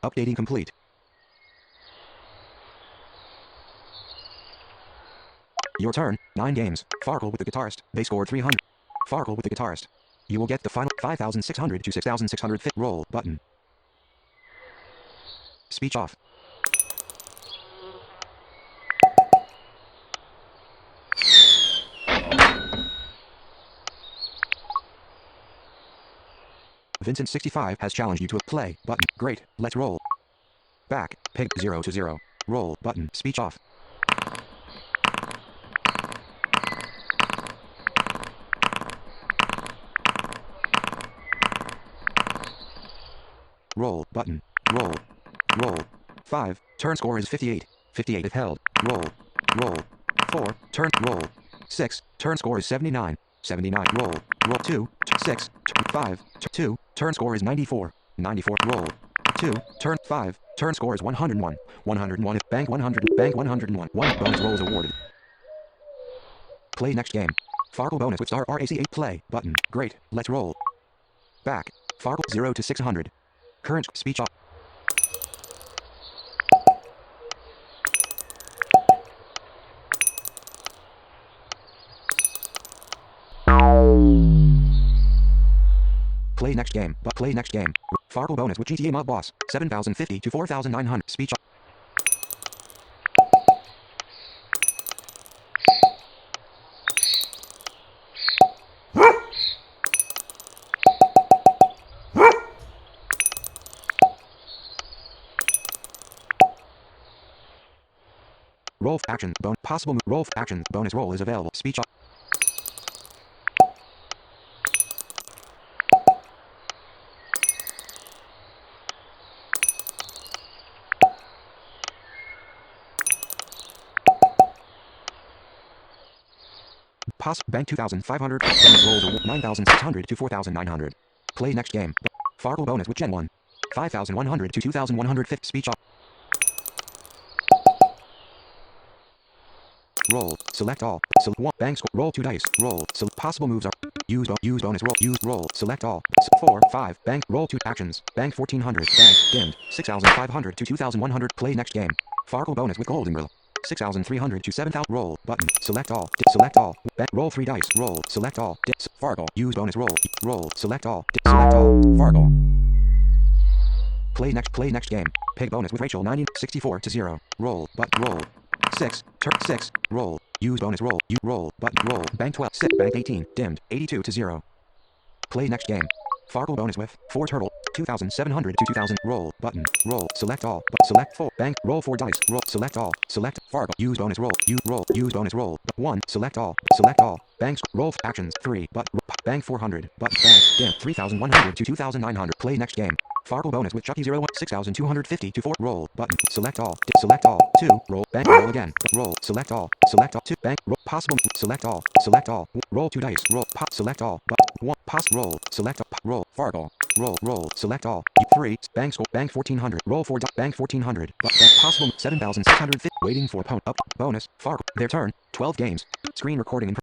Updating complete. Your turn. 9 games. Farkle with the guitarist. They scored 300. Farkle with the guitarist. You will get the final 5,600 to 6,600 fit. Roll button. Speech off. Vincent65 has challenged you to a play button. Great. Let's roll. Back. Pig 0 to 0. Roll button. Speech off. Roll button. Roll. Roll. 5. Turn score is 58. 58 if held. Roll. Roll. 4. Turn. Roll. 6. Turn score is 79. 79. Roll. Roll. 2. 6. 5. 2. Turn score is 94. 94. Roll. 2. Turn. 5. Turn score is 101. 101 if bank 100. Bank 101. 1 bonus rolls awarded. Play next game. Farkle bonus with star RAC8 play button. Great. Let's roll. Back. Farkle 0 to 600. Current speech off. Play next game. But play next game. Farkle bonus with GTA Mob Boss. 7,050 to 4,900. Speech off. Roll action. Possible move. Roll action. Bonus roll is available. Speech off. Bank 2,500. Bonus rolls 9,600 to 4,900. Play next game. Farkle bonus with Gen 1. 5,100 to 2,150. Speech off. Roll. Select all. Select 1. Bank score. Roll 2 dice. Roll. Possible moves are use bonus roll. Use roll. Select all. 4. 5. Bank. Roll 2 actions. Bank 1,400. Bank. Dimmed. 6,500 to 2,100. Play next game. Farkle bonus with Golden Grill. 6,300 to 7,000. Roll button. Select all. Select all. Bank. Roll 3 dice. Roll. Select all. Farkle. Use bonus roll. Roll. Select all. Select all. Farkle. Play next game. Pig bonus with Rachel 90. 64 to 0. Roll. But roll. 6. Turn 6. Roll. Use bonus roll. You roll. Button roll. Bank 12. 6. Bank 18. Dimmed. 82 to 0. Play next game. Farkle bonus with 4 turtle. 2,700 to 2,000. Roll. Button. Roll. Select all. But select 4. Bank. Roll 4 dice. Roll. Select all. Select. Farkle. Use bonus roll. You roll. Use bonus roll. 1. Select all. Select all. Banks. Roll. Actions. 3. But. Bank 400. But. Bank. Dim. 3,100 to 2,900. Play next game. Farkle bonus with Chucky 01. 6,250 to 4. Roll. Button. Select all. Select all. 2. Roll. Bank. Roll again. Roll. Select all. Select all. 2. Bank. Roll. Possible. Select all. Select all. Roll 2 dice. Roll. Pop. Select all. But. 1. Pass. Roll. Select all. Roll. Farkle. Roll. Roll. Select all. 3. Bank score. Bank 1,400. Roll 4. Bank 1,400. But. Bank. Possible. 7,650. Waiting for opponent. Up. Bonus. Farkle. Their turn. 12 games. Screen recording in